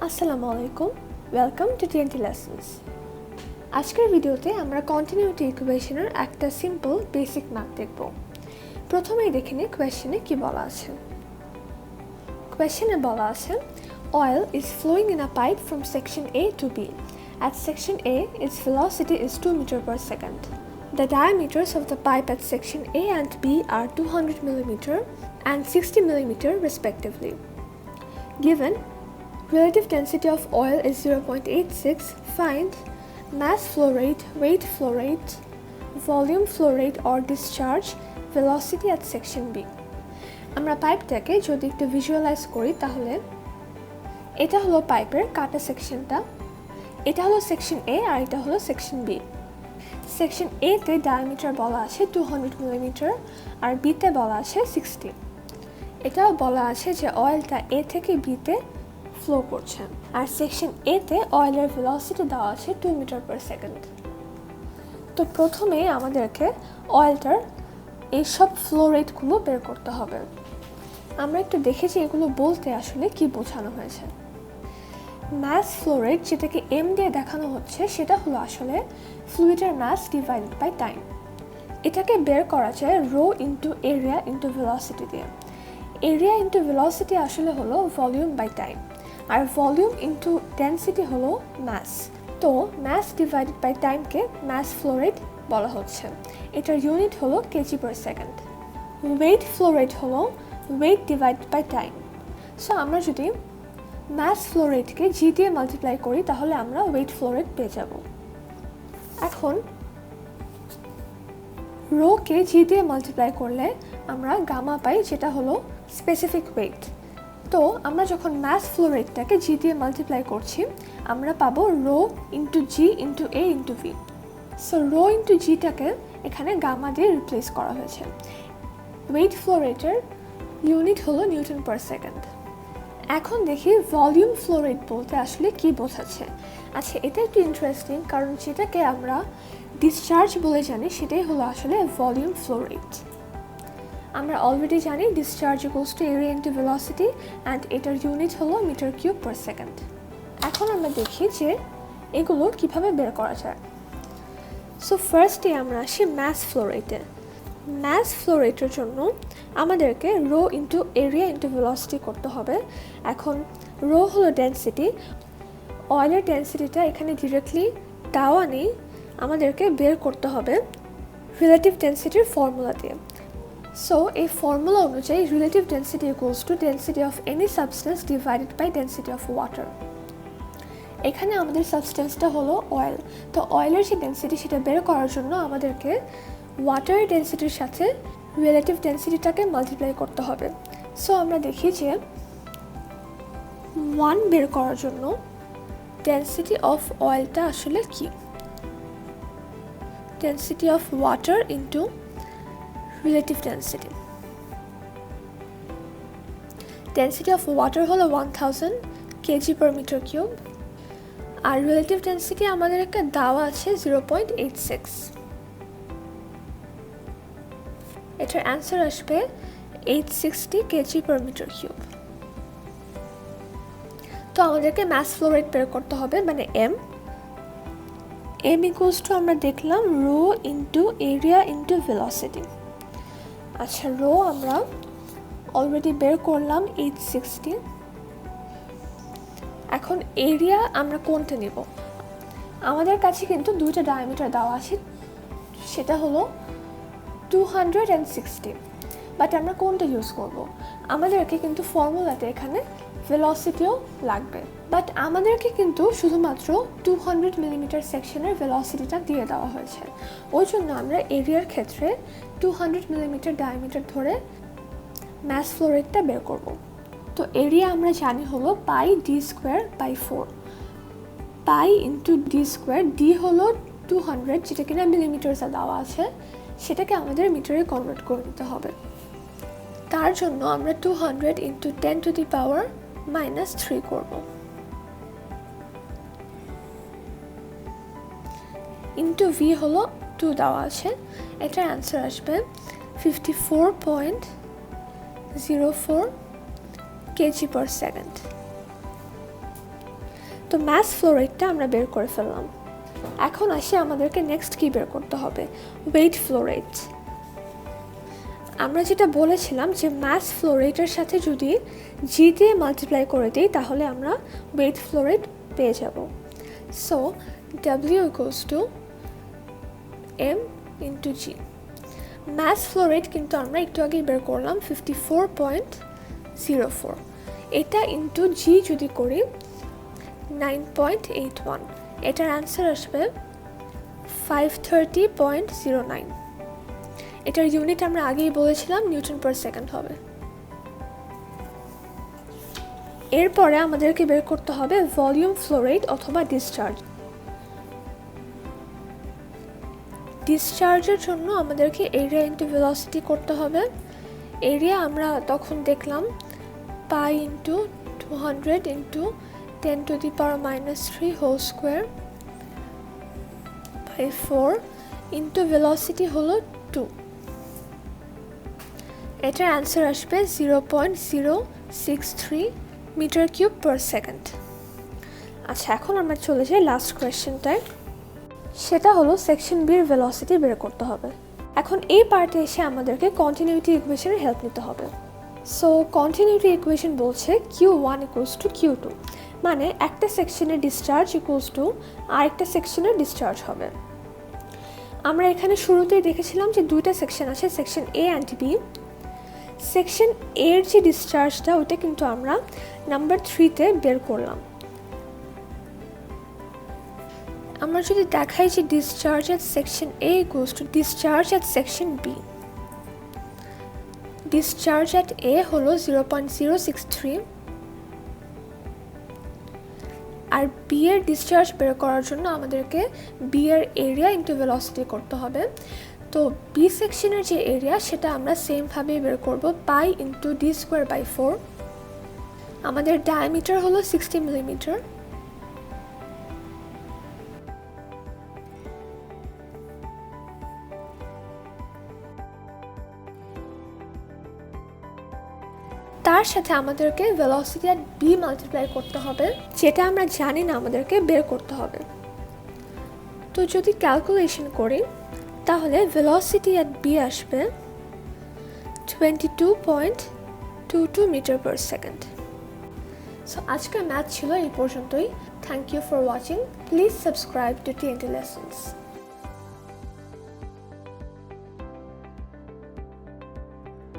আসসালামু আলাইকুম, welcome to TNT Lessons। আজকের ভিডিওতে আমরা কন্টিনিউটি ইকুয়েশনের একটা সিম্পল বেসিক ম্যাথ দেখব। প্রথমেই দেখে নিই কোয়েশ্চেনে কি বলা আছে। কোয়েশ্চেনে বলা আছে oil is flowing in a pipe from section A to B. At section A, its velocity is 2 meters per second. The diameters of the pipe at section A and B are 200 millimeter and 60 millimeter respectively. Given relative density of oil is 0.86. Find mass flow rate, weight flow rate, volume flow rate or discharge, velocity at section B. আমরা পাইপটাকে যদি একটু visualise করি তাহলে এটা হলো পাইপের কাটা সেকশনটা, এটা হলো সেকশন A আর এটা হলো সেকশন B। সেকশন A তে ডায়ামিটার বলা আছে 200 মিলিমিটার আর B তে বলা আছে 60। এটাও বলা আছে যে অয়েলটা A থেকে B তে ফ্লো করছে আর সেকশন A তে অয়েলের ভেলোসিটি দেওয়া আছে 2 মিটার পার সেকেন্ড। তো প্রথমে আমাদেরকে অয়েলটার এইসব ফ্লো রেটগুলো বের করতে হবে। আমরা একটু দেখেছি এগুলো বলতে আসলে কি বোঝানো হয়েছে। ম্যাস ফ্লো রেট যেটাকে M দিয়ে দেখানো হচ্ছে সেটা হলো আসলে ফ্লুইডের ম্যাস ডিভাইডেড বাই টাইম। এটাকে বের করা যায় rho into area into velocity দিয়ে। এরিয়া ইন্টু ভেলোসিটি আসলে হলো ভলিউম বাই টাইম আর ভলিউম ইন্টু ডেন্সিটি হলো ম্যাস। তো ম্যাস ডিভাইডেড বাই টাইমকে ম্যাস ফ্লো রেট বলা হচ্ছে। এটার ইউনিট হলো KG per second. Weight flow rate হলো weight divided by time. So আমরা যদি ম্যাস ফ্লো রেটকে জি দিয়ে মাল্টিপ্লাই করি তাহলে আমরা ওয়েট ফ্লো রেট পেয়ে যাব। এখন রোকে জি দিয়ে মাল্টিপ্লাই করলে আমরা গামা পাই যেটা হলো স্পেসিফিক ওয়েট। তো আমরা যখন ম্যাস ফ্লো রেটটাকে জি দিয়ে মাল্টিপ্লাই করছি আমরা পাবো rho into g into a into v. So rho into জিটাকে এখানে গামা দিয়ে রিপ্লেস করা হয়েছে। ওয়েট ফ্লো রেটের ইউনিট হলো নিউটন পার সেকেন্ড। এখন দেখি ভলিউম ফ্লো রেট বলতে আসলে কি বোঝাচ্ছে। আচ্ছা, এটা একটু ইন্টারেস্টিং কারণ যেটাকে আমরা ডিসচার্জ বলে জানি সেটাই হলো আসলে ভলিউম ফ্লো রেট। আমরা অলরেডি জানি discharge equals to area into velocity and এটার ইউনিট হলো মিটার কিউব পার সেকেন্ড। এখন আমরা দেখি যে এগুলো কিভাবে বের করা যায়। সো ফার্স্টে আমরা আসি ম্যাস ফ্লো রেটে। ম্যাস ফ্লো রেটের জন্য আমাদেরকে rho into area into velocity করতে হবে। এখন রো হলো ডেন্সিটি, অয়েলের ডেন্সিটিটা এখানে ডিরেক্টলি দেওয়া নেই, আমাদেরকে বের করতে হবে রিলেটিভ ডেন্সিটির ফর্মুলা দিয়ে। সো এই ফর্মুলা অনুযায়ী relative density equals to density of any substance divided by density of water. এখানে আমাদের সাবস্টেন্সটা হলো অয়েল। তো অয়েলের যে ডেন্সিটি সেটা বের করার জন্য আমাদেরকে ওয়াটারের ডেন্সিটির সাথে রিলেটিভ ডেন্সিটিটাকে মাল্টিপ্লাই করতে হবে। সো আমরা দেখি যে 1 বের করার জন্য ডেন্সিটি অফ অয়েলটা আসলে কি, density of water into relative density. Density of water হলো 1000 কেজি পার মিটার কিউব আর রিলেটিভ ডেন্সিটি আমাদের একটা দেওয়া আছে 0.86। এটার অ্যান্সার আসবে 860 কেজি পার মিটার কিউব। তো আমাদেরকে ম্যাস ফ্লো রেট বের করতে হবে, মানে এম ইকুয়ালস টু আমরা দেখলাম rho into area into velocity. আচ্ছা, রো আমরা অলরেডি বের করলাম 860। এখন এরিয়া আমরা কোনটা নিব? আমাদের কাছে কিন্তু দুইটা ডায়ামিটার দেওয়া আছে, সেটা হলো 260, বাট আমরা কোনটা ইউজ করব? আমাদেরকে কিন্তু ফর্মুলাতে এখানে ভেলোসিটিও লাগবে, বাট আমাদেরকে কিন্তু শুধুমাত্র 200 মিলিমিটার সেকশনের ভেলোসিটিটা দিয়ে দেওয়া হয়েছে। ওই জন্য আমরা এরিয়ার ক্ষেত্রে 200 মিলিমিটার ডায়ামিটার ধরে ম্যাস ফ্লো রেটটা বের করব। তো এরিয়া আমরা জানি হলো pi d square by 4। Pi into D square, d হলো 200 যেটা কিনা মিলিমিটারসে দেওয়া আছে, সেটাকে আমাদের মিটারে কনভার্ট করে নিতে হবে। তার জন্য আমরা 200 ইন্টু 10 টু দি পাওয়ার -3 করব। ইন্টু ভি হলো 2 দেওয়া আছে, এটার অ্যান্সার আসবে 54.04 কেজি পার সেকেন্ড। তো মাস ফ্লো রেটটা আমরা বের করে ফেললাম। এখন আসি আমাদেরকে নেক্সট কি বের করতে হবে, ওয়েট ফ্লো রেট। আমরা যেটা বলেছিলাম যে মাস ফ্লো রেটের সাথে যদি জি দিয়ে মাল্টিপ্লাই করে দিই তাহলে আমরা ওয়েট ফ্লো রেট পেয়ে যাব। So W equals to M into g. Mass flow rate কিন্তু আমরা একটু আগেই বের করলাম 54.04, এটা ইন্টু জি যদি করি 9.81, এটার অ্যান্সার আসবে 530.09। এটার ইউনিট আমরা আগেই বলেছিলাম নিউটন পার সেকেন্ড হবে। এরপরে আমাদেরকে বের করতে হবে ভলিউম ফ্লো রেট অথবা ডিসচার্জ। ডিসচার্জের জন্য আমাদেরকে এরিয়া ইন্টু ভেলোসিটি করতে হবে। এরিয়া আমরা তখন দেখলাম pi into 200 into 10⁻³ whole square by 4 into velocity হলো 2, এটার অ্যান্সার আসবে 0.063 মিটার কিউব পার সেকেন্ড। আচ্ছা, এখন আমরা চলে যাই লাস্ট কোয়েশ্চেনটায়, সেটা হলো সেকশন বির ভেলোসিটি বের করতে হবে। এখন এই পার্টে এসে আমাদেরকে কন্টিনিউটি ইকুয়েশনের হেল্প নিতে হবে। সো কন্টিনিউটি ইকুয়েশন বলছে Q1 ইকুয়ালস টু Q2, মানে একটা সেকশনের ডিসচার্জ ইকুয়ালস টু আরেকটা সেকশনের ডিসচার্জ হবে। আমরা এখানে শুরুতেই দেখেছিলাম যে দুইটা সেকশন আছে, section A and B. Section এর যে ডিসচার্জটা ওইটা কিন্তু আমরা নাম্বার 3-তে বের করলাম। আমরা যদি দেখাই যে discharge at section A equals to discharge at section B, discharge at A হলো 0.063, আর বি এর ডিসচার্জ বের করার জন্য আমাদেরকে বি এর এরিয়া ইন্টু ভেলোসিটি করতে হবে। তো বি সেকশনের যে এরিয়া সেটা আমরা সেমভাবেই বের করব, pi into D square by 4। আমাদের ডায়ামিটার হলো 60 মিলিমিটার। তার সাথে আমাদেরকে ভেলোসিটি অ্যাট বি মাল্টিপ্লাই করতে হবে, যেটা আমরা জানি না আমাদেরকে বের করতে হবে। তো যদি ক্যালকুলেশন করি তাহলে ভেলোসিটি অ্যাট বি আসবে 22.22 মিটার পার সেকেন্ড। সো আজকের ম্যাথ ছিল এই পর্যন্তই। Thank you for watching. Please subscribe to TNT Lessons.